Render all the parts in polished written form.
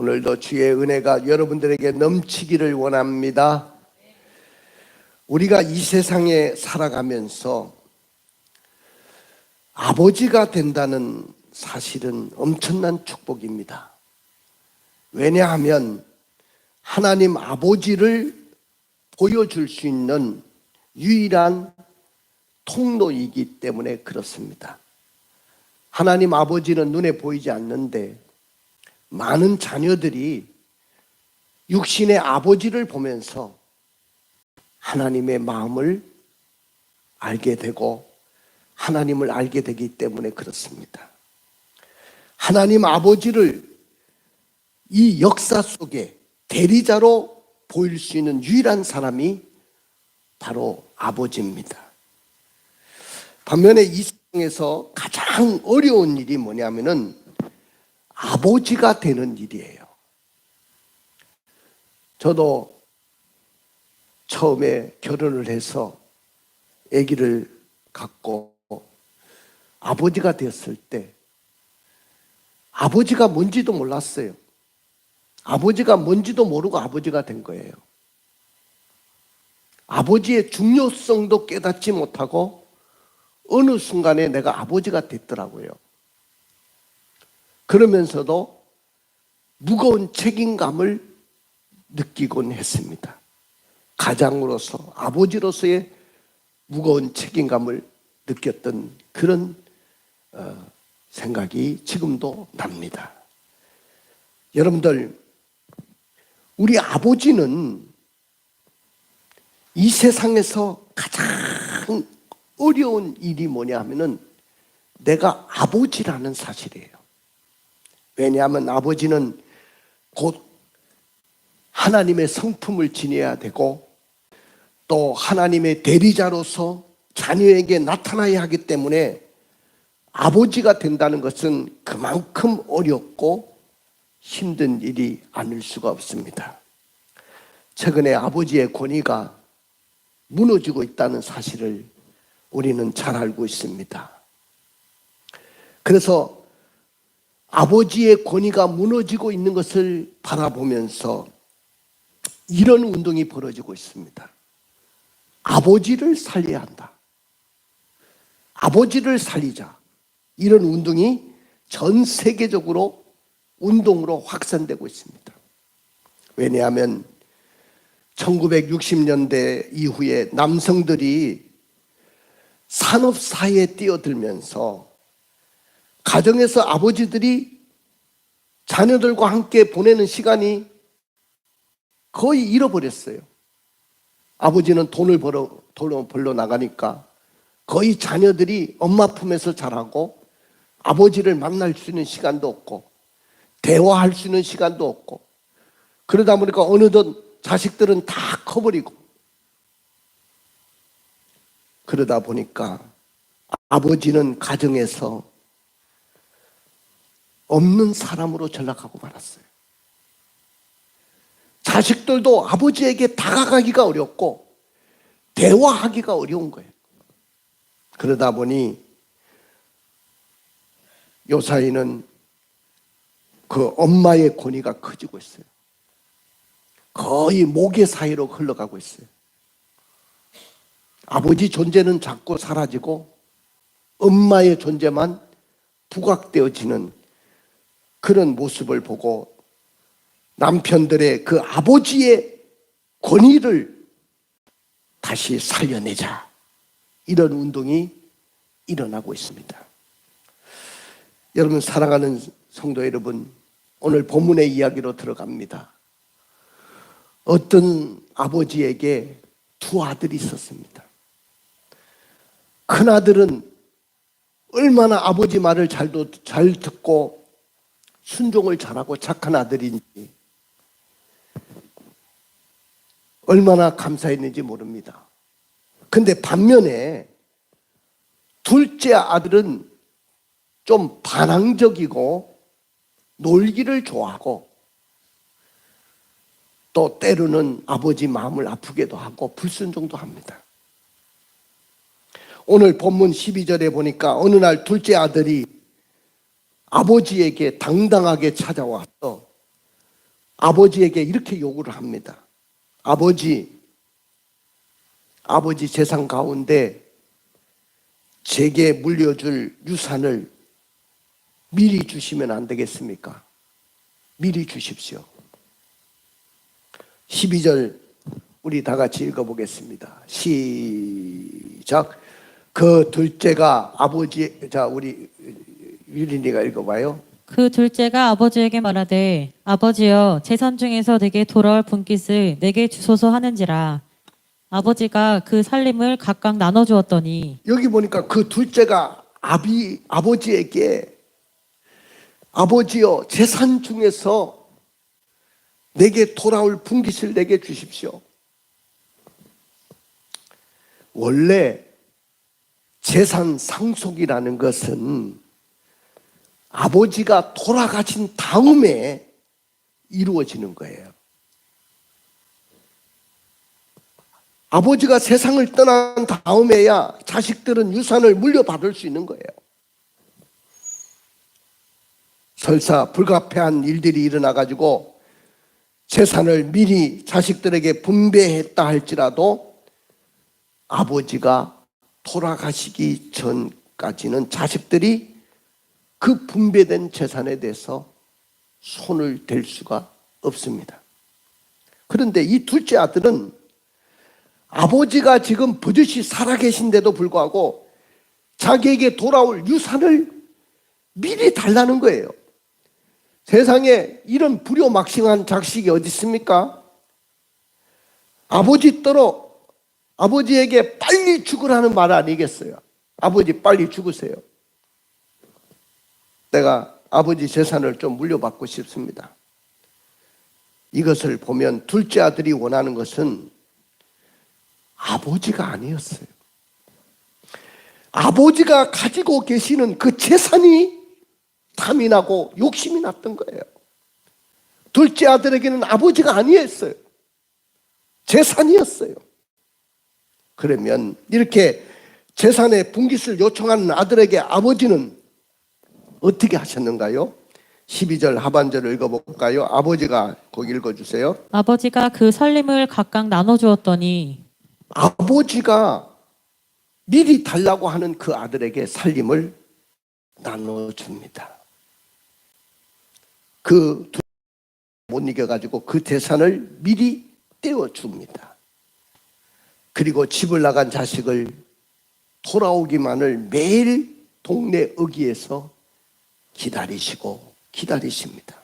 오늘도 주의 은혜가 여러분들에게 넘치기를 원합니다. 우리가 이 세상에 살아가면서 아버지가 된다는 사실은 엄청난 축복입니다. 왜냐하면 하나님 아버지를 보여줄 수 있는 유일한 통로이기 때문에 그렇습니다. 하나님 아버지는 눈에 보이지 않는데 많은 자녀들이 육신의 아버지를 보면서 하나님의 마음을 알게 되고 하나님을 알게 되기 때문에 그렇습니다. 하나님 아버지를 이 역사 속에 대리자로 보일 수 있는 유일한 사람이 바로 아버지입니다. 반면에 이 세상에서 가장 어려운 일이 뭐냐면은 아버지가 되는 일이에요. 저도 처음에 결혼을 해서 아기를 갖고 아버지가 되었을 때 아버지가 뭔지도 몰랐어요. 아버지가 뭔지도 모르고 아버지가 된 거예요. 아버지의 중요성도 깨닫지 못하고 어느 순간에 내가 아버지가 됐더라고요. 그러면서도 무거운 책임감을 느끼곤 했습니다. 가장으로서, 아버지로서의 무거운 책임감을 느꼈던 그런 생각이 지금도 납니다. 여러분들, 우리 아버지는 이 세상에서 가장 어려운 일이 뭐냐 하면은 내가 아버지라는 사실이에요. 왜냐하면 아버지는 곧 하나님의 성품을 지녀야 되고 또 하나님의 대리자로서 자녀에게 나타나야 하기 때문에 아버지가 된다는 것은 그만큼 어렵고 힘든 일이 아닐 수가 없습니다. 최근에 아버지의 권위가 무너지고 있다는 사실을 우리는 잘 알고 있습니다. 그래서 아버지의 권위가 무너지고 있는 것을 바라보면서 이런 운동이 벌어지고 있습니다. 아버지를 살려야 한다. 아버지를 살리자. 이런 운동이 전 세계적으로 운동으로 확산되고 있습니다. 왜냐하면 1960년대 이후에 남성들이 산업사회에 뛰어들면서 가정에서 아버지들이 자녀들과 함께 보내는 시간이 거의 잃어버렸어요. 아버지는 돈을 벌러 나가니까 거의 자녀들이 엄마 품에서 자라고 아버지를 만날 수 있는 시간도 없고 대화할 수 있는 시간도 없고 그러다 보니까 어느덧 자식들은 다 커버리고 그러다 보니까 아버지는 가정에서 없는 사람으로 전락하고 말았어요. 자식들도 아버지에게 다가가기가 어렵고 대화하기가 어려운 거예요. 그러다 보니 요사이는 그 엄마의 권위가 커지고 있어요. 거의 모계 사이로 흘러가고 있어요. 아버지 존재는 자꾸 사라지고 엄마의 존재만 부각되어지는 그런 모습을 보고 남편들의 그 아버지의 권위를 다시 살려내자. 이런 운동이 일어나고 있습니다. 여러분, 사랑하는 성도 여러분, 오늘 본문의 이야기로 들어갑니다. 어떤 아버지에게 두 아들이 있었습니다. 큰아들은 얼마나 아버지 말을 잘 듣고 순종을 잘하고 착한 아들인지 얼마나 감사했는지 모릅니다. 근데 반면에 둘째 아들은 좀 반항적이고 놀기를 좋아하고 또 때로는 아버지 마음을 아프게도 하고 불순종도 합니다. 오늘 본문 12절에 보니까 어느 날 둘째 아들이 아버지에게 당당하게 찾아와서 아버지에게 이렇게 요구를 합니다. 아버지 재산 가운데 제게 물려줄 유산을 미리 주시면 안 되겠습니까? 미리 주십시오. 12절 우리 다 같이 읽어보겠습니다. 시작. 그 둘째가 우리 유린이가 읽어봐요. 그 둘째가 아버지에게 말하되 아버지여 재산 중에서 내게 돌아올 분깃을 내게 주소서 하는지라. 아버지가 그 살림을 각각 나눠 주었더니. 여기 보니까 그 둘째가 아버지에게 아버지여 재산 중에서 내게 돌아올 분깃을 내게 주십시오. 원래 재산 상속이라는 것은 아버지가 돌아가신 다음에 이루어지는 거예요. 아버지가 세상을 떠난 다음에야 자식들은 유산을 물려받을 수 있는 거예요. 설사 불가피한 일들이 일어나가지고 재산을 미리 자식들에게 분배했다 할지라도 아버지가 돌아가시기 전까지는 자식들이 그 분배된 재산에 대해서 손을 댈 수가 없습니다. 그런데 이 둘째 아들은 아버지가 지금 버젓이 살아계신데도 불구하고 자기에게 돌아올 유산을 미리 달라는 거예요. 세상에 이런 불효막심한 자식이 어디 있습니까? 아버지에게 빨리 죽으라는 말 아니겠어요? 아버지 빨리 죽으세요. 내가 아버지 재산을 좀 물려받고 싶습니다. 이것을 보면 둘째 아들이 원하는 것은 아버지가 아니었어요. 아버지가 가지고 계시는 그 재산이 탐이 나고 욕심이 났던 거예요. 둘째 아들에게는 아버지가 아니었어요. 재산이었어요. 그러면 이렇게 재산의 분깃을 요청하는 아들에게 아버지는 어떻게 하셨는가요? 12절 하반절을 읽어볼까요? 아버지가 거기 읽어주세요. 아버지가 그 살림을 각각 나눠 주었더니. 아버지가 미리 달라고 하는 그 아들에게 살림을 나눠줍니다. 못 이겨가지고 그 재산을 미리 떼어줍니다. 그리고 집을 나간 자식을 돌아오기만을 매일 동네 어귀에서 기다리십니다.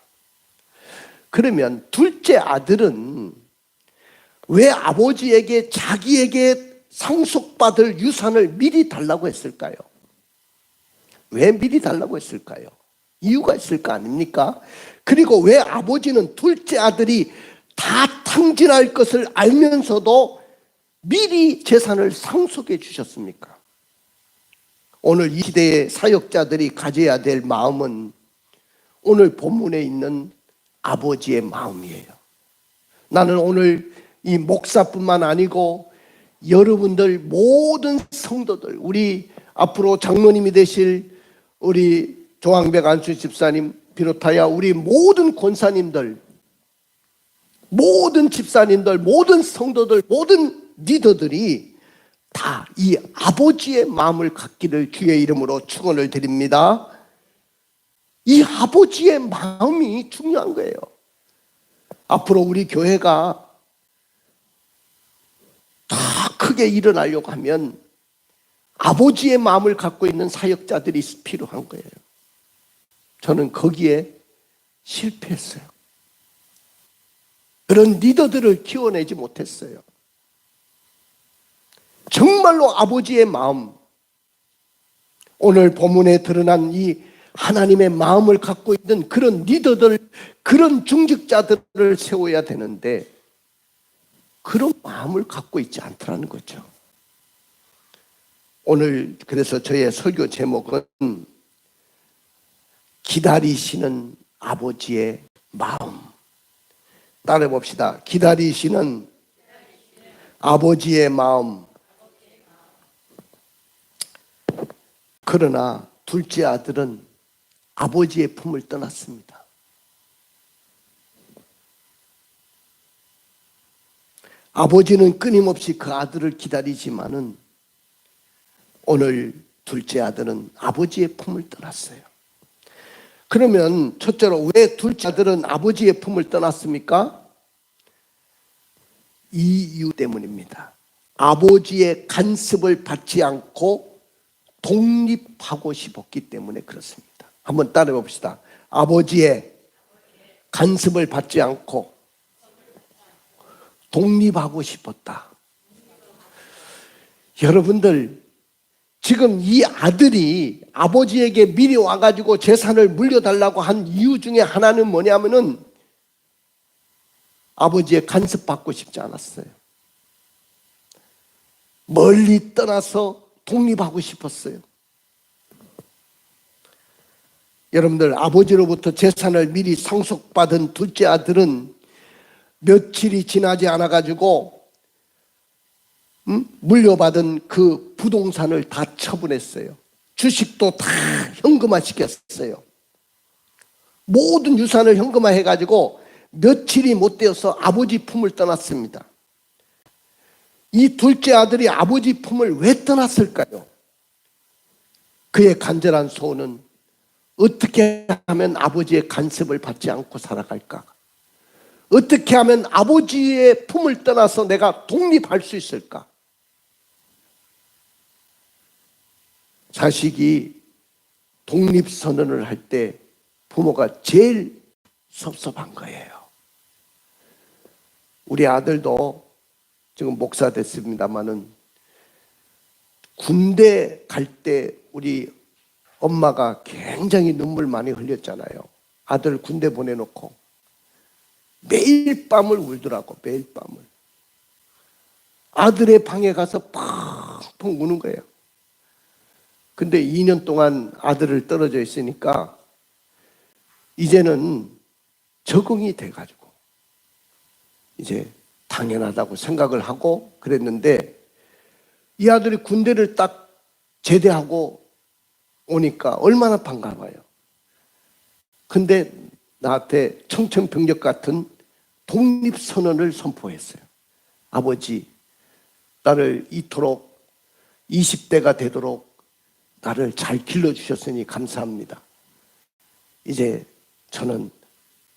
그러면 둘째 아들은 왜 아버지에게 자기에게 상속받을 유산을 미리 달라고 했을까요? 왜 미리 달라고 했을까요? 이유가 있을 거 아닙니까? 그리고 왜 아버지는 둘째 아들이 다 탕진할 것을 알면서도 미리 재산을 상속해 주셨습니까? 오늘 이 시대의 사역자들이 가져야 될 마음은 오늘 본문에 있는 아버지의 마음이에요. 나는 오늘 이 목사뿐만 아니고 여러분들 모든 성도들, 우리 앞으로 장로님이 되실 우리 조항백 안수 집사님 비롯하여 우리 모든 권사님들, 모든 집사님들, 모든 성도들, 모든 리더들이 다 이 아버지의 마음을 갖기를 주의 이름으로 축원을 드립니다. 이 아버지의 마음이 중요한 거예요. 앞으로 우리 교회가 더 크게 일어나려고 하면 아버지의 마음을 갖고 있는 사역자들이 필요한 거예요. 저는 거기에 실패했어요. 그런 리더들을 키워내지 못했어요. 정말로 아버지의 마음, 오늘 본문에 드러난 이 하나님의 마음을 갖고 있는 그런 리더들, 그런 중직자들을 세워야 되는데 그런 마음을 갖고 있지 않더라는 거죠. 오늘 그래서 저의 설교 제목은 기다리시는 아버지의 마음. 따라해 봅시다. 기다리시는 아버지의 마음. 그러나 둘째 아들은 아버지의 품을 떠났습니다. 아버지는 끊임없이 그 아들을 기다리지만은 오늘 둘째 아들은 아버지의 품을 떠났어요. 그러면 첫째로 왜 둘째 아들은 아버지의 품을 떠났습니까? 이 이유 때문입니다. 아버지의 간섭을 받지 않고 독립하고 싶었기 때문에 그렇습니다. 한번 따라해 봅시다. 아버지의 간섭을 받지 않고 독립하고 싶었다. 여러분들, 지금 이 아들이 아버지에게 미리 와가지고 재산을 물려달라고 한 이유 중에 하나는 뭐냐면은 아버지의 간섭받고 싶지 않았어요. 멀리 떠나서 독립하고 싶었어요. 여러분들, 아버지로부터 재산을 미리 상속받은 둘째 아들은 며칠이 지나지 않아가지고 물려받은 그 부동산을 다 처분했어요. 주식도 다 현금화 시켰어요. 모든 유산을 현금화 해가지고 며칠이 못 되어서 아버지 품을 떠났습니다. 이 둘째 아들이 아버지 품을 왜 떠났을까요? 그의 간절한 소원은 어떻게 하면 아버지의 간섭을 받지 않고 살아갈까? 어떻게 하면 아버지의 품을 떠나서 내가 독립할 수 있을까? 자식이 독립선언을 할 때 부모가 제일 섭섭한 거예요. 우리 아들도 지금 목사 됐습니다마는 군대 갈 때 우리 엄마가 굉장히 눈물 많이 흘렸잖아요. 아들 군대 보내놓고 매일 밤을 울더라고. 매일 밤을. 아들의 방에 가서 펑펑 우는 거예요. 근데 2년 동안 아들을 떨어져 있으니까 이제는 적응이 돼가지고 이제 당연하다고 생각을 하고 그랬는데, 이 아들이 군대를 딱 제대하고 오니까 얼마나 반가워요. 근데 나한테 청천벽력 같은 독립선언을 선포했어요. 아버지, 나를 이토록 20대가 되도록 나를 잘 길러주셨으니 감사합니다. 이제 저는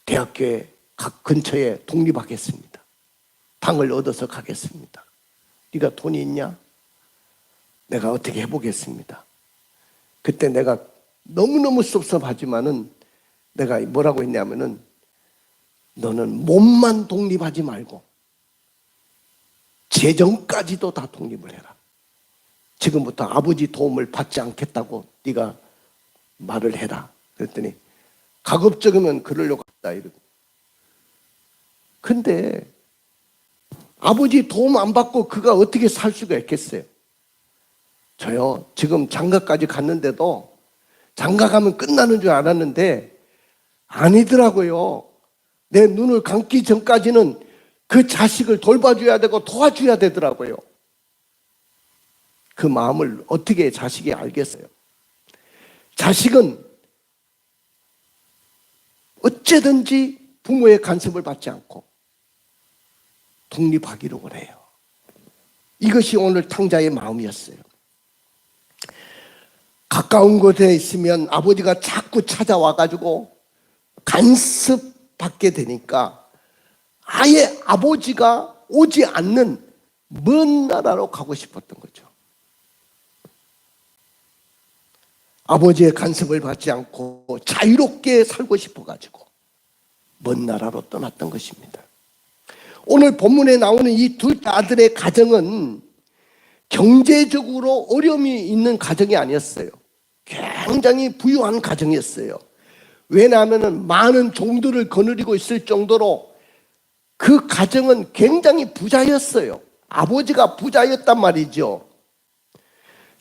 대학교에 각 근처에 독립하겠습니다. 방을 얻어서 가겠습니다. 네가 돈이 있냐? 내가 어떻게 해보겠습니다. 그때 내가 너무너무 섭섭하지만은 내가 뭐라고 했냐면은 너는 몸만 독립하지 말고 재정까지도 다 독립을 해라. 지금부터 아버지 도움을 받지 않겠다고 네가 말을 해라. 그랬더니 가급적이면 그러려고 했다 이러고. 근데 아버지 도움 안 받고 그가 어떻게 살 수가 있겠어요? 저요, 지금 장가까지 갔는데도 장가 가면 끝나는 줄 알았는데 아니더라고요. 내 눈을 감기 전까지는 그 자식을 돌봐줘야 되고 도와줘야 되더라고요. 그 마음을 어떻게 자식이 알겠어요? 자식은 어째든지 부모의 간섭을 받지 않고 독립하기로 그래요. 이것이 오늘 탕자의 마음이었어요. 가까운 곳에 있으면 아버지가 자꾸 찾아와가지고 간섭받게 되니까 아예 아버지가 오지 않는 먼 나라로 가고 싶었던 거죠. 아버지의 간섭을 받지 않고 자유롭게 살고 싶어가지고 먼 나라로 떠났던 것입니다. 오늘 본문에 나오는 이 둘 아들의 가정은 경제적으로 어려움이 있는 가정이 아니었어요. 굉장히 부유한 가정이었어요. 왜냐하면 많은 종들을 거느리고 있을 정도로 그 가정은 굉장히 부자였어요. 아버지가 부자였단 말이죠.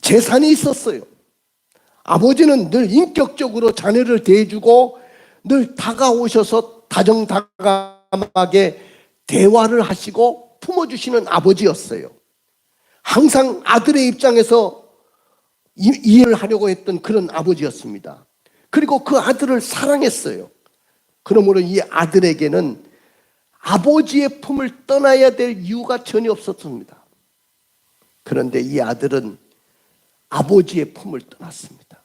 재산이 있었어요. 아버지는 늘 인격적으로 자녀를 대해주고 늘 다가오셔서 다정다감하게 대화를 하시고 품어주시는 아버지였어요. 항상 아들의 입장에서 이해를 하려고 했던 그런 아버지였습니다. 그리고 그 아들을 사랑했어요. 그러므로 이 아들에게는 아버지의 품을 떠나야 될 이유가 전혀 없었습니다. 그런데 이 아들은 아버지의 품을 떠났습니다.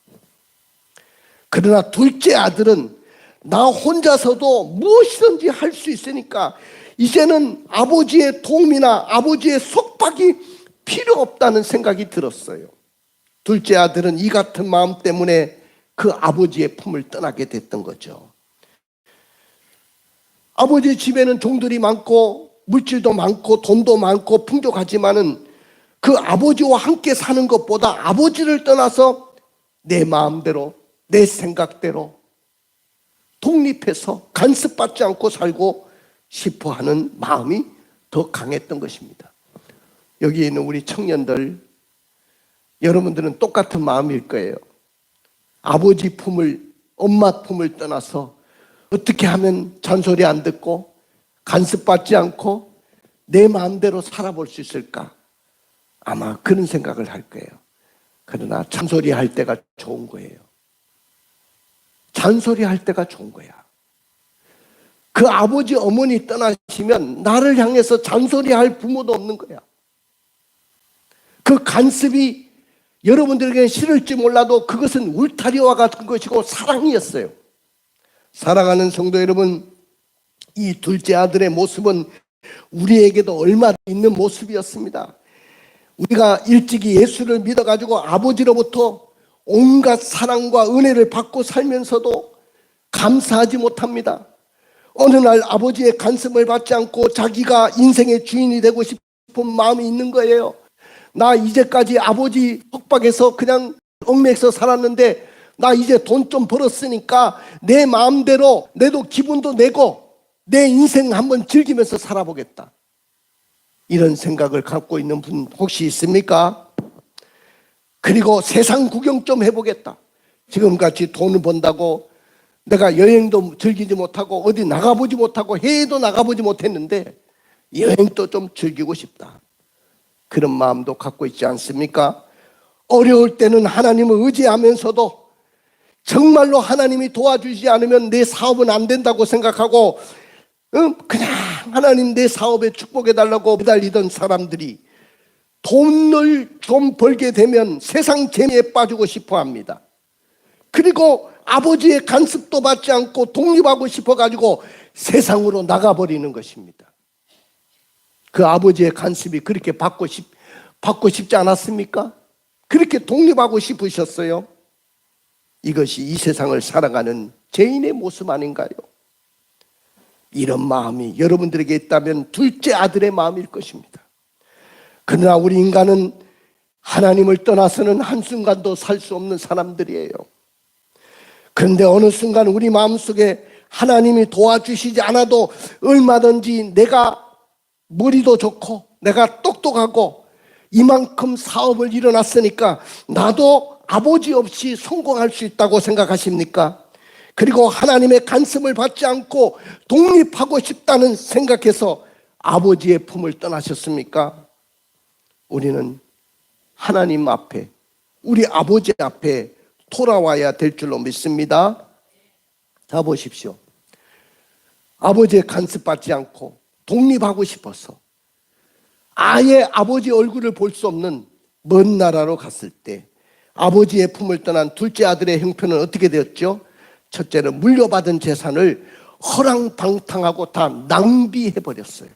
그러나 둘째 아들은 나 혼자서도 무엇이든지 할 수 있으니까 이제는 아버지의 도움이나 아버지의 속박이 필요 없다는 생각이 들었어요. 둘째 아들은 이 같은 마음 때문에 그 아버지의 품을 떠나게 됐던 거죠. 아버지 집에는 종들이 많고 물질도 많고 돈도 많고 풍족하지만은 그 아버지와 함께 사는 것보다 아버지를 떠나서 내 마음대로 내 생각대로 독립해서 간섭받지 않고 살고 싶어하는 마음이 더 강했던 것입니다. 여기 있는 우리 청년들, 여러분들은 똑같은 마음일 거예요. 아버지 품을, 엄마 품을 떠나서 어떻게 하면 잔소리 안 듣고 간섭받지 않고 내 마음대로 살아볼 수 있을까? 아마 그런 생각을 할 거예요. 그러나 잔소리 할 때가 좋은 거예요. 잔소리 할 때가 좋은 거야. 그 아버지 어머니 떠나시면 나를 향해서 잔소리할 부모도 없는 거야. 그 간섭이 여러분들에게 싫을지 몰라도 그것은 울타리와 같은 것이고 사랑이었어요. 사랑하는 성도 여러분, 이 둘째 아들의 모습은 우리에게도 얼마 있는 모습이었습니다. 우리가 일찍이 예수를 믿어가지고 아버지로부터 온갖 사랑과 은혜를 받고 살면서도 감사하지 못합니다. 어느 날 아버지의 간섭을 받지 않고 자기가 인생의 주인이 되고 싶은 마음이 있는 거예요. 나 이제까지 아버지 속박에서 그냥 얽매여서 살았는데 나 이제 돈 좀 벌었으니까 내 마음대로 내도 기분도 내고 내 인생 한번 즐기면서 살아보겠다. 이런 생각을 갖고 있는 분 혹시 있습니까? 그리고 세상 구경 좀 해보겠다. 지금같이 돈을 번다고 내가 여행도 즐기지 못하고 어디 나가보지 못하고 해외도 나가보지 못했는데 여행도 좀 즐기고 싶다. 그런 마음도 갖고 있지 않습니까? 어려울 때는 하나님을 의지하면서도 정말로 하나님이 도와주지 않으면 내 사업은 안 된다고 생각하고 그냥 하나님 내 사업에 축복해달라고 매달리던 사람들이 돈을 좀 벌게 되면 세상 재미에 빠지고 싶어 합니다. 그리고 아버지의 간섭도 받지 않고 독립하고 싶어가지고 세상으로 나가버리는 것입니다. 그 아버지의 간섭이 그렇게 받고 싶지 않았습니까? 그렇게 독립하고 싶으셨어요? 이것이 이 세상을 살아가는 죄인의 모습 아닌가요? 이런 마음이 여러분들에게 있다면 둘째 아들의 마음일 것입니다. 그러나 우리 인간은 하나님을 떠나서는 한순간도 살 수 없는 사람들이에요. 그런데 어느 순간 우리 마음속에 하나님이 도와주시지 않아도 얼마든지 내가 머리도 좋고 내가 똑똑하고 이만큼 사업을 일어났으니까 나도 아버지 없이 성공할 수 있다고 생각하십니까? 그리고 하나님의 간섭을 받지 않고 독립하고 싶다는 생각해서 아버지의 품을 떠나셨습니까? 우리는 하나님 앞에, 우리 아버지 앞에 돌아와야 될 줄로 믿습니다. 자, 보십시오. 아버지의 간섭받지 않고 독립하고 싶어서 아예 아버지 얼굴을 볼 수 없는 먼 나라로 갔을 때 아버지의 품을 떠난 둘째 아들의 형편은 어떻게 되었죠? 첫째는 물려받은 재산을 허랑방탕하고 다 낭비해버렸어요.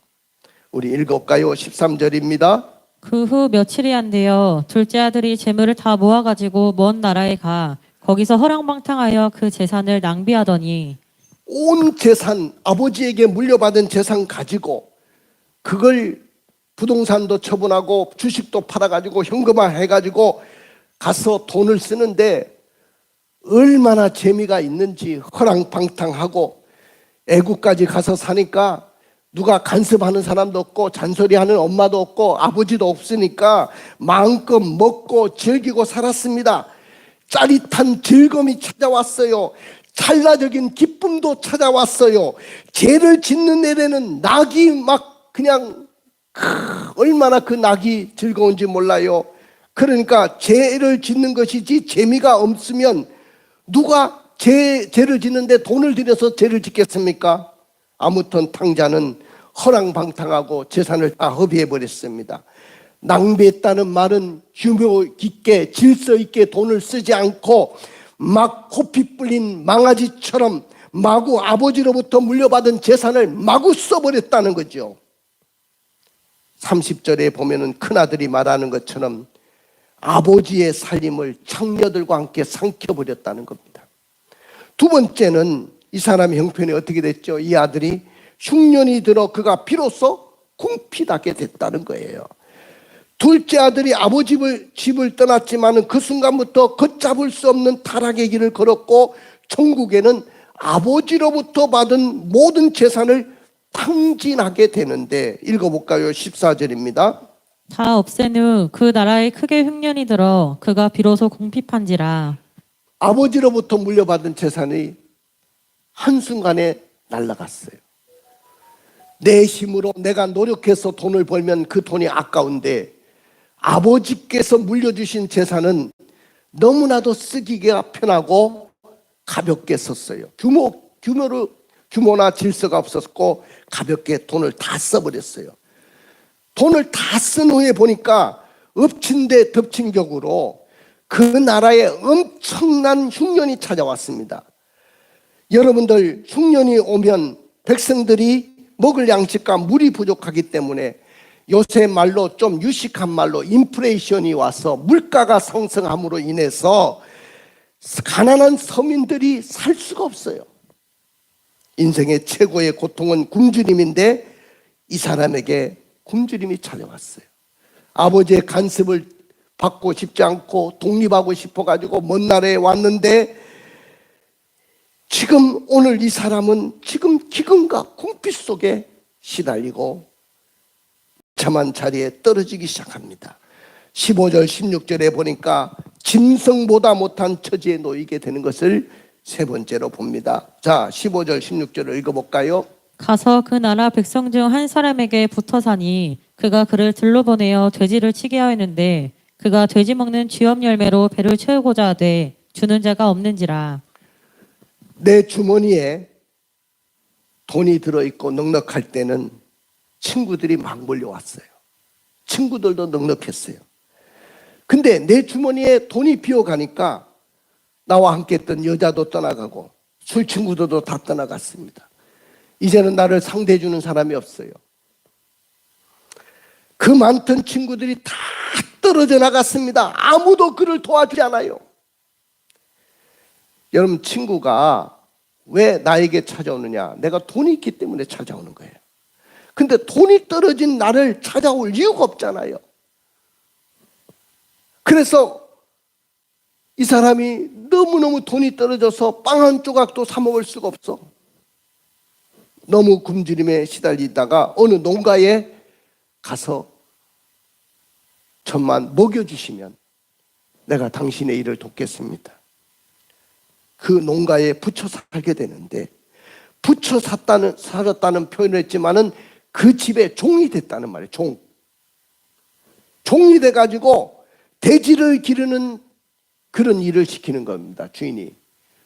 우리 읽어볼까요? 13절입니다. 그 후 며칠이 안 되어 둘째 아들이 재물을 다 모아가지고 먼 나라에 가 거기서 허랑방탕하여 그 재산을 낭비하더니 온 재산, 아버지에게 물려받은 재산 가지고 그걸 부동산도 처분하고 주식도 팔아가지고 현금화 해가지고 가서 돈을 쓰는데 얼마나 재미가 있는지 허랑방탕하고 애국까지 가서 사니까 누가 간섭하는 사람도 없고 잔소리하는 엄마도 없고 아버지도 없으니까 마음껏 먹고 즐기고 살았습니다. 짜릿한 즐거움이 찾아왔어요. 찰나적인 기쁨도 찾아왔어요. 죄를 짓는 내내는 낙이 막 그냥 얼마나 그 낙이 즐거운지 몰라요. 그러니까 죄를 짓는 것이지 재미가 없으면 누가 죄를 짓는데 돈을 들여서 죄를 짓겠습니까? 아무튼 탕자는 허랑방탕하고 재산을 다 허비해버렸습니다. 낭비했다는 말은 규모 깊게 질서 있게 돈을 쓰지 않고 막 코피 불린 망아지처럼 마구 아버지로부터 물려받은 재산을 마구 써버렸다는 거죠. 30절에 보면은 큰아들이 말하는 것처럼 아버지의 살림을 장녀들과 함께 삼켜버렸다는 겁니다. 두 번째는 이 사람의 형편이 어떻게 됐죠? 이 아들이 흉년이 들어 그가 비로소 궁핍하게 됐다는 거예요. 둘째 아들이 아버지 집을 떠났지만 그 순간부터 걷잡을 수 없는 타락의 길을 걸었고 천국에는 아버지로부터 받은 모든 재산을 탕진하게 되는데, 읽어볼까요? 14절입니다. 다 없앤 후 그 나라에 크게 흉년이 들어 그가 비로소 궁핍한지라. 아버지로부터 물려받은 재산이 한순간에 날아갔어요. 내 힘으로 내가 노력해서 돈을 벌면 그 돈이 아까운데 아버지께서 물려주신 재산은 너무나도 쓰기가 편하고 가볍게 썼어요. 규모나 질서가 없었고 가볍게 돈을 다 써버렸어요. 돈을 다 쓴 후에 보니까 엎친 데 덮친 격으로 그 나라에 엄청난 흉년이 찾아왔습니다. 여러분들, 흉년이 오면 백성들이 먹을 양식과 물이 부족하기 때문에 요새 말로 좀 유식한 말로 인플레이션이 와서 물가가 상승함으로 인해서 가난한 서민들이 살 수가 없어요. 인생의 최고의 고통은 굶주림인데 이 사람에게 굶주림이 찾아왔어요. 아버지의 간섭을 받고 싶지 않고 독립하고 싶어가지고 먼 나라에 왔는데 지금 오늘 이 사람은 지금 기근과 궁핍 속에 시달리고 자만 자리에 떨어지기 시작합니다. 15절 16절에 보니까 짐승보다 못한 처지에 놓이게 되는 것을 세 번째로 봅니다. 자, 15절 16절을 읽어볼까요? 가서 그 나라 백성 중 한 사람에게 붙어 사니 그가 그를 들러보내어 돼지를 치게 하였는데 그가 돼지 먹는 쥐염 열매로 배를 채우고자 하되 주는 자가 없는지라. 내 주머니에 돈이 들어있고 넉넉할 때는 친구들이 막 몰려왔어요. 친구들도 넉넉했어요. 근데 내 주머니에 돈이 비어가니까 나와 함께 했던 여자도 떠나가고 술 친구들도 다 떠나갔습니다. 이제는 나를 상대해 주는 사람이 없어요. 그 많던 친구들이 다 떨어져 나갔습니다. 아무도 그를 도와주지 않아요. 여러분, 친구가 왜 나에게 찾아오느냐? 내가 돈이 있기 때문에 찾아오는 거예요. 근데 돈이 떨어진 나를 찾아올 이유가 없잖아요. 그래서 이 사람이 너무너무 돈이 떨어져서 빵 한 조각도 사 먹을 수가 없어. 너무 굶주림에 시달리다가 어느 농가에 가서 저만 먹여주시면 내가 당신의 일을 돕겠습니다. 그 농가에 붙여 살게 되는데, 붙여 살았다는 표현을 했지만은 그 집에 종이 됐다는 말이에요. 종이 돼가지고 돼지를 기르는 그런 일을 시키는 겁니다. 주인이.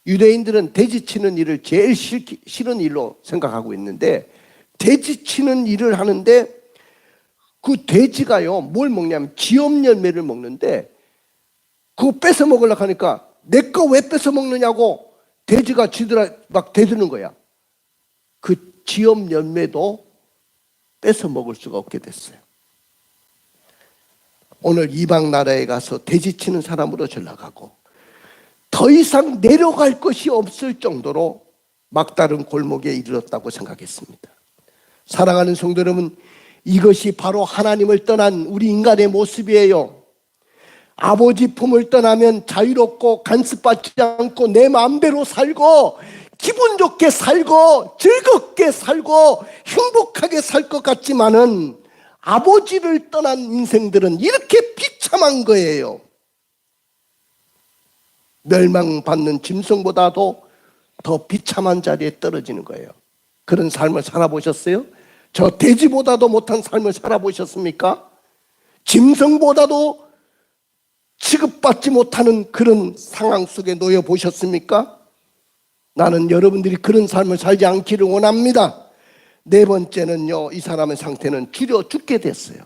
유대인들은 돼지 치는 일을 제일 싫은 일로 생각하고 있는데, 돼지 치는 일을 하는데 그 돼지가요 뭘 먹냐면 쥐염 열매를 먹는데, 그거 뺏어 먹으려고 하니까 내 거 왜 뺏어 먹느냐고 돼지가 쥐들아 막 대드는 거야. 그 쥐염 열매도 뺏어 먹을 수가 없게 됐어요. 오늘 이방 나라에 가서 돼지 치는 사람으로 전락하고 더 이상 내려갈 것이 없을 정도로 막다른 골목에 이르렀다고 생각했습니다. 사랑하는 성도 여러분, 이것이 바로 하나님을 떠난 우리 인간의 모습이에요. 아버지 품을 떠나면 자유롭고 간섭받지 않고 내 마음대로 살고 기분 좋게 살고 즐겁게 살고 행복하게 살 것 같지만은 아버지를 떠난 인생들은 이렇게 비참한 거예요. 멸망받는 짐승보다도 더 비참한 자리에 떨어지는 거예요. 그런 삶을 살아보셨어요? 저 돼지보다도 못한 삶을 살아보셨습니까? 짐승보다도 취급받지 못하는 그런 상황 속에 놓여 보셨습니까? 나는 여러분들이 그런 삶을 살지 않기를 원합니다. 네 번째는요, 이 사람의 상태는 줄여 죽게 됐어요.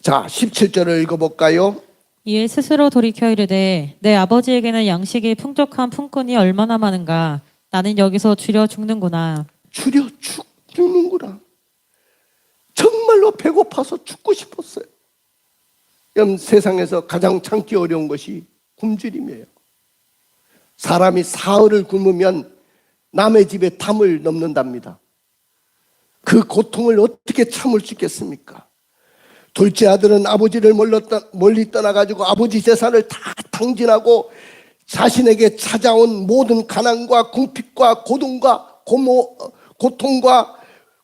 자, 17절을 읽어볼까요? 이에 스스로 돌이켜 이르되 내 아버지에게는 양식이 풍족한 품꾼이 얼마나 많은가. 나는 여기서 줄여 죽는구나. 줄여 죽는구나. 정말로 배고파서 죽고 싶었어요. 세상에서 가장 참기 어려운 것이 굶주림이에요. 사람이 사흘을 굶으면 남의 집에 담을 넘는답니다. 그 고통을 어떻게 참을 수 있겠습니까? 둘째 아들은 아버지를 멀리 떠나가지고 아버지 재산을 다 탕진하고 자신에게 찾아온 모든 가난과 궁핍과 고통과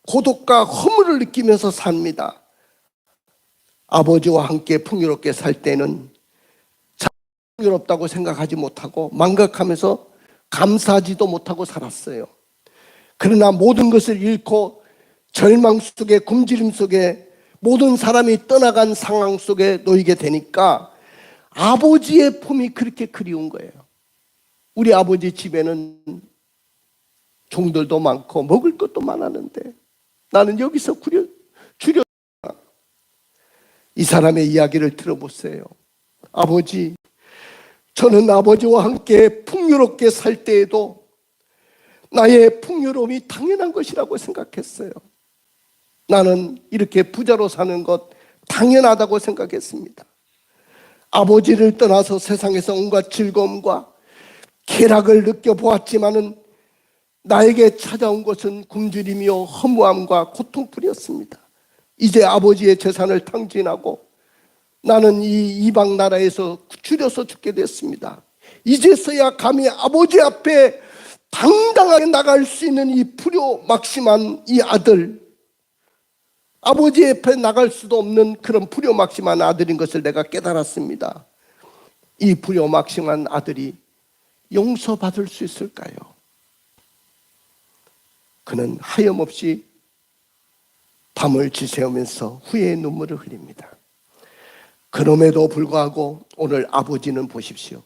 고독과 허물을 느끼면서 삽니다. 아버지와 함께 풍요롭게 살 때는 풍요롭다고 생각하지 못하고 망각하면서 감사하지도 못하고 살았어요. 그러나 모든 것을 잃고 절망 속에, 굶주림 속에, 모든 사람이 떠나간 상황 속에 놓이게 되니까 아버지의 품이 그렇게 그리운 거예요. 우리 아버지 집에는 종들도 많고 먹을 것도 많았는데 나는 여기서 줄여. 이 사람의 이야기를 들어보세요. 아버지, 저는 아버지와 함께 풍요롭게 살 때에도 나의 풍요로움이 당연한 것이라고 생각했어요. 나는 이렇게 부자로 사는 것 당연하다고 생각했습니다. 아버지를 떠나서 세상에서 온갖 즐거움과 쾌락을 느껴보았지만은 나에게 찾아온 것은 굶주림이요 허무함과 고통뿐이었습니다. 이제 아버지의 재산을 탕진하고 나는 이 이방 나라에서 줄여서 죽게 됐습니다. 이제서야 감히 아버지 앞에 당당하게 나갈 수 있는 이 불효막심한 이 아들, 아버지 앞에 나갈 수도 없는 그런 불효막심한 아들인 것을 내가 깨달았습니다. 이 불효막심한 아들이 용서받을 수 있을까요? 그는 하염없이 밤을 지새우면서 후회의 눈물을 흘립니다. 그럼에도 불구하고 오늘 아버지는 보십시오.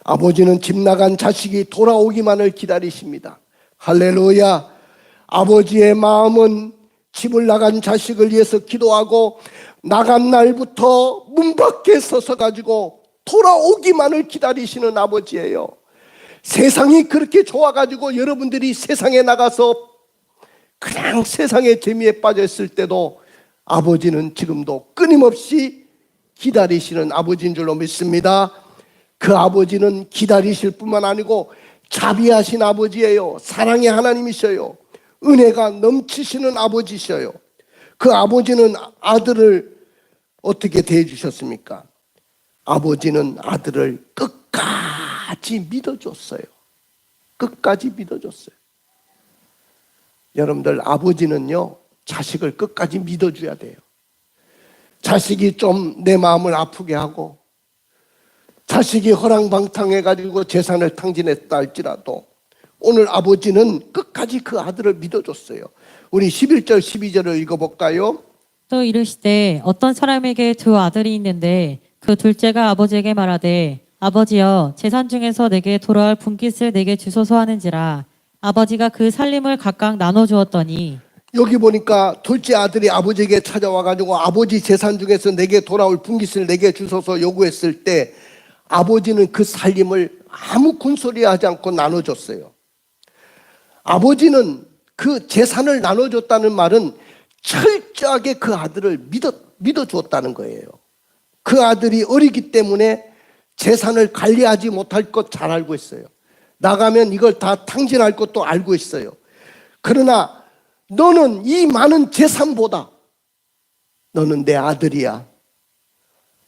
아버지는 집 나간 자식이 돌아오기만을 기다리십니다. 할렐루야. 아버지의 마음은 집을 나간 자식을 위해서 기도하고 나간 날부터 문 밖에 서서 가지고 돌아오기만을 기다리시는 아버지예요. 세상이 그렇게 좋아가지고 여러분들이 세상에 나가서 그냥 세상의 재미에 빠져 있을 때도 아버지는 지금도 끊임없이 기다리시는 아버지인 줄로 믿습니다. 그 아버지는 기다리실 뿐만 아니고 자비하신 아버지예요. 사랑의 하나님이셔요. 은혜가 넘치시는 아버지셔요. 그 아버지는 아들을 어떻게 대해주셨습니까? 아버지는 아들을 끝까지 믿어줬어요. 끝까지 믿어줬어요. 여러분들, 아버지는요, 자식을 끝까지 믿어줘야 돼요. 자식이 좀 내 마음을 아프게 하고 자식이 허랑방탕해가지고 재산을 탕진했다 할지라도 오늘 아버지는 끝까지 그 아들을 믿어줬어요. 우리 11절 12절을 읽어볼까요? 또 이르시되 어떤 사람에게 두 아들이 있는데 그 둘째가 아버지에게 말하되 아버지여 재산 중에서 내게 돌아올 분깃을 내게 주소서 하는지라. 아버지가 그 살림을 각각 나눠 주었더니 여기 보니까 둘째 아들이 아버지에게 찾아와가지고 아버지 재산 중에서 내게 돌아올 분깃을 내게 주소서 요구했을 때 아버지는 그 살림을 아무 군소리 하지 않고 나눠줬어요. 아버지는 그 재산을 나눠줬다는 말은 철저하게 그 아들을 믿어주었다는 거예요. 그 아들이 어리기 때문에 재산을 관리하지 못할 것 잘 알고 있어요. 나가면 이걸 다 탕진할 것도 알고 있어요. 그러나 너는 이 많은 재산보다 너는 내 아들이야.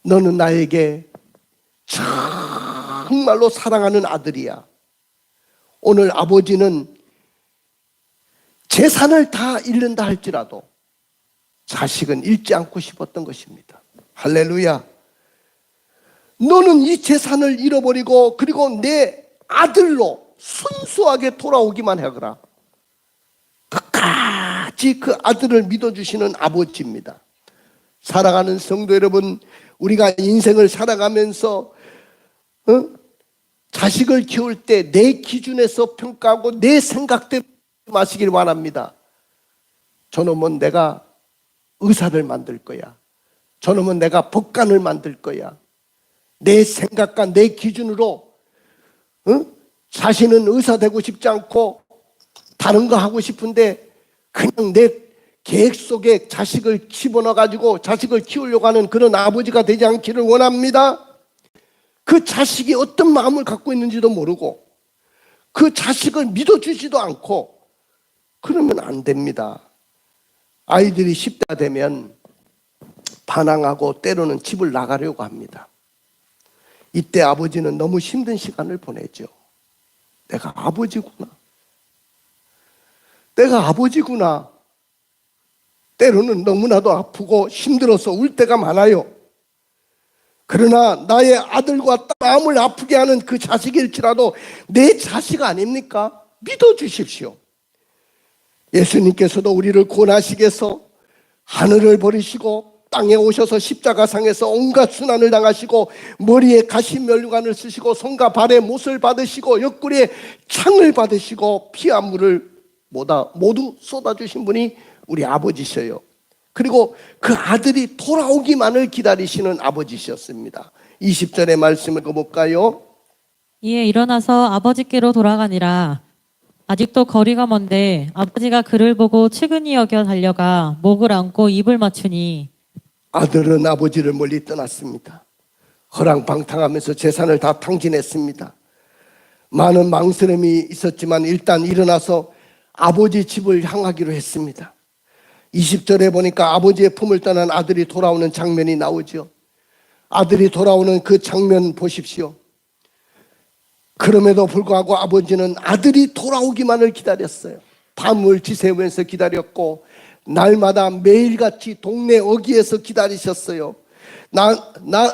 너는 나에게 정말로 사랑하는 아들이야. 오늘 아버지는 재산을 다 잃는다 할지라도 자식은 잃지 않고 싶었던 것입니다. 할렐루야. 너는 이 재산을 잃어버리고 그리고 내 아들로 순수하게 돌아오기만 하거라. 끝까지 그 아들을 믿어주시는 아버지입니다. 사랑하는 성도 여러분, 우리가 인생을 살아가면서 자식을 키울 때 내 기준에서 평가하고 내 생각대로 마시길 바랍니다. 저놈은 내가 의사를 만들 거야. 저놈은 내가 법관을 만들 거야. 내 생각과 내 기준으로 자신은 의사 되고 싶지 않고 다른 거 하고 싶은데 그냥 내 계획 속에 자식을 집어넣어가지고 자식을 키우려고 하는 그런 아버지가 되지 않기를 원합니다. 그 자식이 어떤 마음을 갖고 있는지도 모르고 그 자식을 믿어주지도 않고 그러면 안 됩니다. 아이들이 10대가 되면 반항하고 때로는 집을 나가려고 합니다. 이때 아버지는 너무 힘든 시간을 보내죠. 내가 아버지구나. 내가 아버지구나. 때로는 너무나도 아프고 힘들어서 울 때가 많아요. 그러나 나의 아들과 마음을 아프게 하는 그 자식일지라도 내 자식 아닙니까? 믿어주십시오. 예수님께서도 우리를 고난하시겠어 하늘을 버리시고 땅에 오셔서 십자가상에서 온갖 순환을 당하시고 머리에 가시면류관을 쓰시고 손과 발에 못을 받으시고 옆구리에 창을 받으시고 피와 물을 모두 쏟아주신 분이 우리 아버지셔요. 그리고 그 아들이 돌아오기만을 기다리시는 아버지셨습니다. 20절의 말씀을 읽어볼까요? 이에 일어나서 아버지께로 돌아가니라. 아직도 거리가 먼데 아버지가 그를 보고 측은히 여겨 달려가 목을 안고 입을 맞추니 아들은 아버지를 멀리 떠났습니다. 허랑방탕하면서 재산을 다 탕진했습니다. 많은 망설임이 있었지만 일단 일어나서 아버지 집을 향하기로 했습니다. 20절에 보니까 아버지의 품을 떠난 아들이 돌아오는 장면이 나오죠. 아들이 돌아오는 그 장면 보십시오. 그럼에도 불구하고 아버지는 아들이 돌아오기만을 기다렸어요. 밤을 지새우면서 기다렸고 날마다 매일같이 동네 어귀에서 기다리셨어요.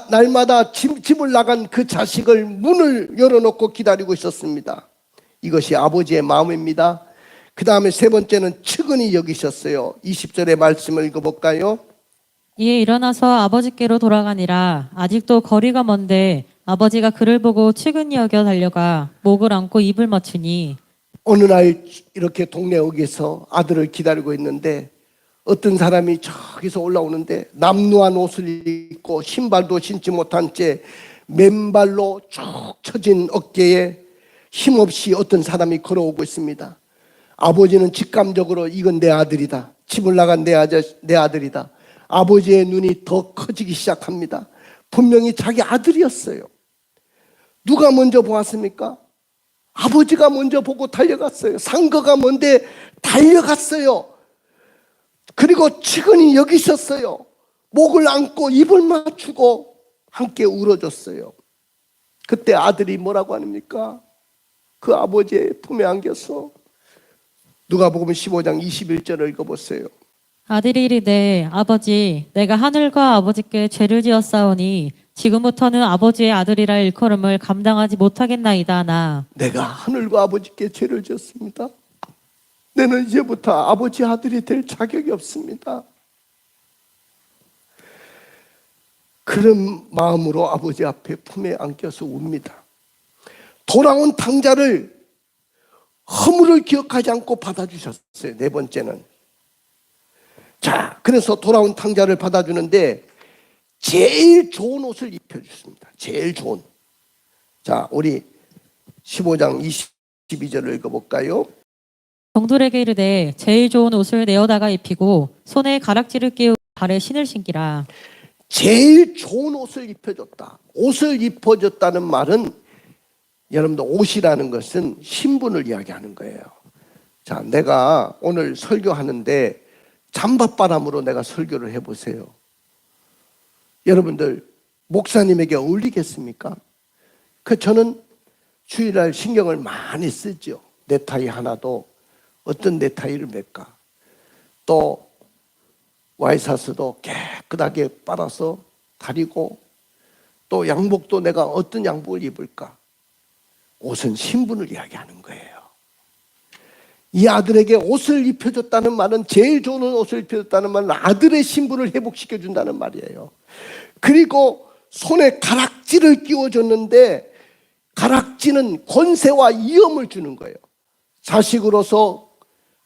날마다 집을 나간 그 자식을 문을 열어놓고 기다리고 있었습니다. 이것이 아버지의 마음입니다. 그 다음에 세 번째는 측은히 여기셨어요. 20절의 말씀을 읽어볼까요? 이에 일어나서 아버지께로 돌아가니라. 아직도 거리가 먼데 아버지가 그를 보고 측은히 여겨 달려가 목을 안고 입을 맞추니 어느 날 이렇게 동네 어귀에서 아들을 기다리고 있는데 어떤 사람이 저기서 올라오는데 남루한 옷을 입고 신발도 신지 못한 채 맨발로 쭉 처진 어깨에 힘없이 어떤 사람이 걸어오고 있습니다. 아버지는 직감적으로 이건 내 아들이다. 집을 나간 내 아들이다. 아버지의 눈이 더 커지기 시작합니다. 분명히 자기 아들이었어요. 누가 먼저 보았습니까? 아버지가 먼저 보고 달려갔어요. 상거가 먼데 달려갔어요. 그리고 측은히 여기셨어요. 목을 안고 입을 맞추고 함께 울어줬어요. 그때 아들이 뭐라고 합니까? 그 아버지의 품에 안겨서 누가복음 15장 21절을 읽어보세요. 아들이 이르되 아버지 내가 하늘과 아버지께 죄를 지었사오니 지금부터는 아버지의 아들이라 일컬음을 감당하지 못하겠나이다. 나 내가 하늘과 아버지께 죄를 지었습니다. 내는 이제부터 아버지 아들이 될 자격이 없습니다. 그런 마음으로 아버지 앞에 품에 안겨서 웁니다. 돌아온 탕자를 허물을 기억하지 않고 받아주셨어요. 네 번째는. 자, 그래서 돌아온 탕자를 받아주는데 제일 좋은 옷을 입혀줬습니다. 제일 좋은. 자, 우리 15장 22절을 읽어볼까요? 종들에게 이르되 제일 좋은 옷을 내어다가 입히고 손에 가락지를 끼우고 발에 신을 신기라. 제일 좋은 옷을 입혀줬다. 옷을 입혀줬다는 말은 여러분들 옷이라는 것은 신분을 이야기하는 거예요. 자, 내가 오늘 설교하는데 잠바바람으로 내가 설교를 해보세요. 여러분들 목사님에게 어울리겠습니까? 저는 주일날 신경을 많이 쓰죠. 넥타이 하나도 어떤 넥타이를 맬까? 또 와이셔츠도 깨끗하게 빨아서 다리고 또 양복도 내가 어떤 양복을 입을까? 옷은 신분을 이야기하는 거예요. 이 아들에게 옷을 입혀줬다는 말은 제일 좋은 옷을 입혀줬다는 말은 아들의 신분을 회복시켜준다는 말이에요. 그리고 손에 가락지를 끼워줬는데 가락지는 권세와 위엄을 주는 거예요. 자식으로서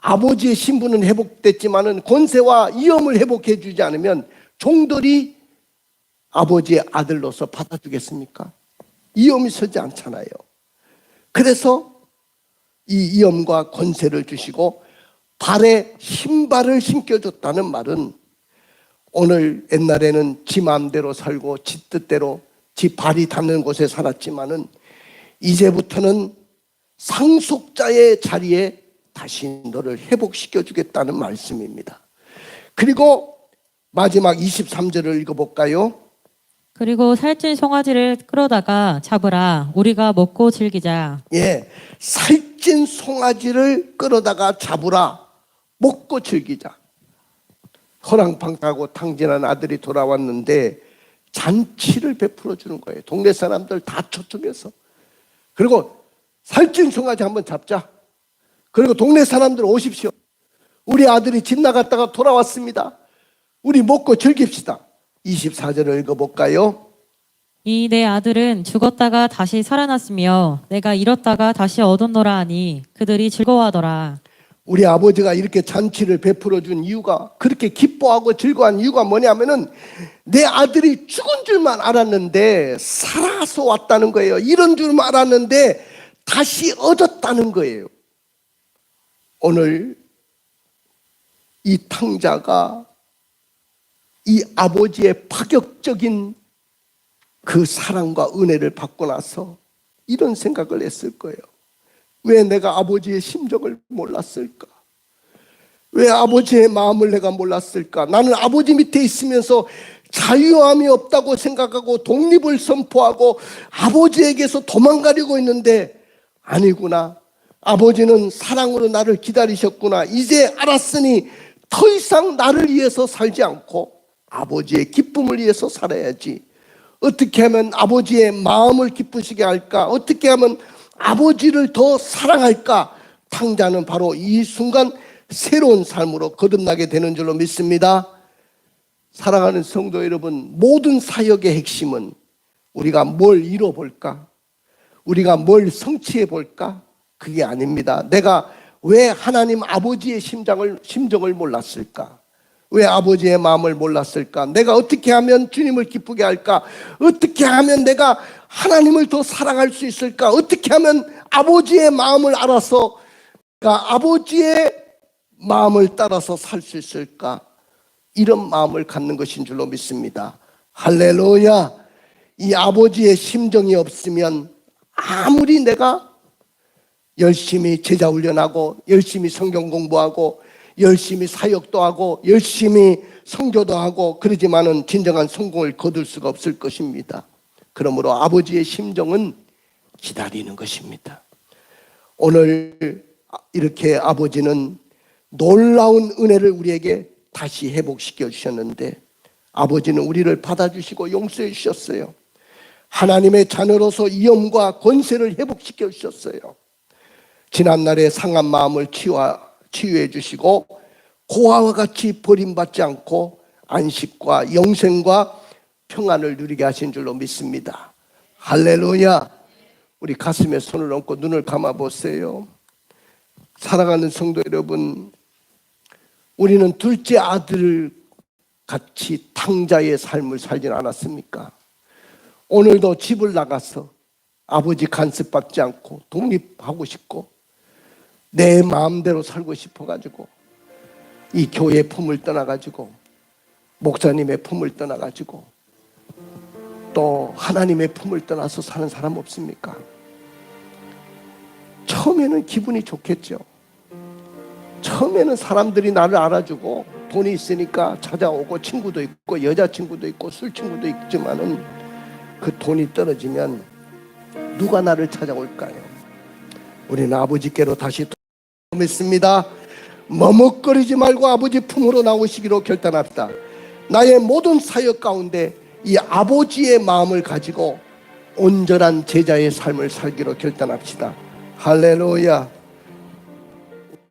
아버지의 신분은 회복됐지만은 권세와 위엄을 회복해 주지 않으면 종들이 아버지의 아들로서 받아주겠습니까? 위엄이 서지 않잖아요. 그래서 이 위엄과 권세를 주시고 발에 신발을 신겨줬다는 말은, 오늘 옛날에는 지 마음대로 살고 지 뜻대로 지 발이 닿는 곳에 살았지만은 이제부터는 상속자의 자리에 다시 너를 회복시켜 주겠다는 말씀입니다. 그리고 마지막 23절을 읽어볼까요? 그리고 살찐 송아지를 끌어다가 잡으라. 우리가 먹고 즐기자. 예, 살찐 송아지를 끌어다가 잡으라. 먹고 즐기자. 허랑방탕하고 탕진한 아들이 돌아왔는데 잔치를 베풀어 주는 거예요. 동네 사람들 다 초청해서. 그리고 살찐 송아지 한번 잡자. 그리고 동네 사람들 오십시오. 우리 아들이 집 나갔다가 돌아왔습니다. 우리 먹고 즐깁시다. 24절을 읽어볼까요? 이 내 아들은 죽었다가 다시 살아났으며 내가 잃었다가 다시 얻었노라 하니 그들이 즐거워하더라. 우리 아버지가 이렇게 잔치를 베풀어 준 이유가, 그렇게 기뻐하고 즐거워한 이유가 뭐냐면은 내 아들이 죽은 줄만 알았는데 살아서 왔다는 거예요. 이런 줄만 알았는데 다시 얻었다는 거예요. 오늘 이 탕자가 이 아버지의 파격적인 그 사랑과 은혜를 받고 나서 이런 생각을 했을 거예요. 왜 내가 아버지의 심정을 몰랐을까? 왜 아버지의 마음을 내가 몰랐을까? 나는 아버지 밑에 있으면서 자유함이 없다고 생각하고 독립을 선포하고 아버지에게서 도망가려고 했는데 아니구나. 아버지는 사랑으로 나를 기다리셨구나. 이제 알았으니 더 이상 나를 위해서 살지 않고 아버지의 기쁨을 위해서 살아야지. 어떻게 하면 아버지의 마음을 기쁘시게 할까? 어떻게 하면 아버지를 더 사랑할까? 탕자는 바로 이 순간 새로운 삶으로 거듭나게 되는 줄로 믿습니다. 사랑하는 성도 여러분, 모든 사역의 핵심은 우리가 뭘 이뤄볼까? 우리가 뭘 성취해 볼까? 그게 아닙니다. 내가 왜 하나님 아버지의 심정을 몰랐을까? 왜 아버지의 마음을 몰랐을까? 내가 어떻게 하면 주님을 기쁘게 할까? 어떻게 하면 내가 하나님을 더 사랑할 수 있을까? 어떻게 하면 아버지의 마음을 알아서 아버지의 마음을 따라서 살 수 있을까? 이런 마음을 갖는 것인 줄로 믿습니다. 할렐루야. 이 아버지의 심정이 없으면 아무리 내가 열심히 제자 훈련하고 열심히 성경 공부하고 열심히 사역도 하고 열심히 선교도 하고 그러지만은 진정한 성공을 거둘 수가 없을 것입니다. 그러므로 아버지의 심정은 기다리는 것입니다. 오늘 이렇게 아버지는 놀라운 은혜를 우리에게 다시 회복시켜 주셨는데 아버지는 우리를 받아주시고 용서해 주셨어요. 하나님의 자녀로서 위엄과 권세를 회복시켜 주셨어요. 지난날의 상한 마음을 치유해 주시고 고아와 같이 버림받지 않고 안식과 영생과 평안을 누리게 하신 줄로 믿습니다. 할렐루야. 우리 가슴에 손을 얹고 눈을 감아 보세요. 사랑하는 성도 여러분, 우리는 둘째 아들 같이 탕자의 삶을 살진 않았습니까? 오늘도 집을 나가서 아버지 간섭받지 않고 독립하고 싶고 내 마음대로 살고 싶어가지고 이 교회 품을 떠나가지고 목사님의 품을 떠나가지고 또 하나님의 품을 떠나서 사는 사람 없습니까? 처음에는 기분이 좋겠죠. 처음에는 사람들이 나를 알아주고 돈이 있으니까 찾아오고 친구도 있고 여자친구도 있고 술친구도 있지만은 그 돈이 떨어지면 누가 나를 찾아올까요? 우리는 아버지께로 다시 믿습니다. 머뭇거리지 말고 아버지 품으로 나오시기로 결단합시다. 나의 모든 사역 가운데 이 아버지의 마음을 가지고 온전한 제자의 삶을 살기로 결단합시다. 할렐루야.